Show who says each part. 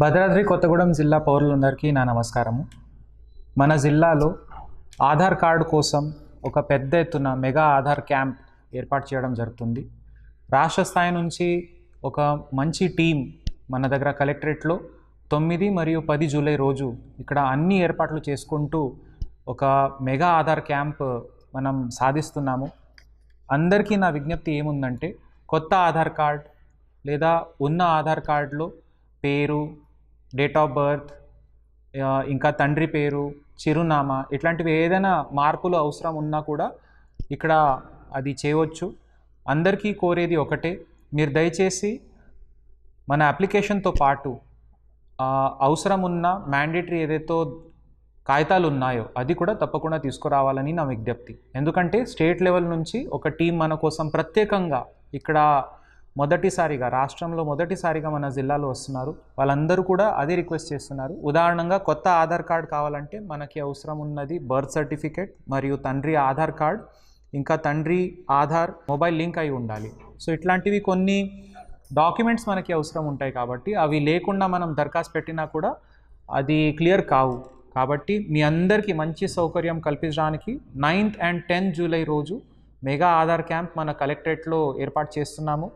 Speaker 1: భద్రాద్రి కొత్తగూడెం జిల్లా పౌరులందరికీ నా నమస్కారము. మన జిల్లాలో ఆధార్ కార్డు కోసం ఒక పెద్ద ఎత్తున మెగా ఆధార్ క్యాంప్ ఏర్పాటు చేయడం జరుగుతుంది. రాష్ట్ర స్థాయి నుంచి ఒక మంచి టీం మన దగ్గర కలెక్టరేట్లో 9 మరియు 10 జూలై రోజు ఇక్కడ అన్ని ఏర్పాట్లు చేసుకుంటూ ఒక మెగా ఆధార్ క్యాంప్ మనం సాధిస్తున్నాము. అందరికీ నా విజ్ఞప్తి ఏముందంటే, కొత్త ఆధార్ కార్డ్ లేదా ఉన్న ఆధార్ కార్డులో పేరు, డేట్ ఆఫ్ బర్త్, ఇంకా తండ్రి పేరు, చిరునామా ఇట్లాంటివి ఏదైనా మార్పులు అవసరం ఉన్నా కూడా ఇక్కడ అది చేయవచ్చు. అందరికీ కోరేది ఒకటే, మీరు దయచేసి మన అప్లికేషన్తో పాటు అవసరం ఉన్న మ్యాండేటరీ ఏదైతే కాగితాలు ఉన్నాయో అది కూడా తప్పకుండా తీసుకురావాలని నా విజ్ఞప్తి. ఎందుకంటే స్టేట్ లెవెల్ నుంచి ఒక టీం మన కోసం ప్రత్యేకంగా ఇక్కడ మొదటిసారిగా రాష్ట్రంలో మొదటిసారిగా మన జిల్లాలో వస్తున్నారు. వాళ్ళందరూ కూడా అదే రిక్వెస్ట్ చేస్తున్నారు. ఉదాహరణంగా కొత్త ఆధార్ కార్డ్ కావాలంటే మనకి అవసరం ఉన్నది బర్త్ సర్టిఫికేట్ మరియు తండ్రి ఆధార్ కార్డ్, ఇంకా తండ్రి ఆధార్ మొబైల్ లింక్ అయి ఉండాలి. సో ఇట్లాంటివి కొన్ని డాక్యుమెంట్స్ మనకి అవసరం ఉంటాయి కాబట్టి అవి లేకుండా మనం దరఖాస్తు పెట్టినా కూడా అది క్లియర్ కావు. కాబట్టి మీ అందరికీ మంచి సౌకర్యం కల్పించడానికి 9th and 10th జూలై రోజు మెగా ఆధార్ క్యాంప్ మన కలెక్టరేట్లో ఏర్పాటు చేస్తున్నాము.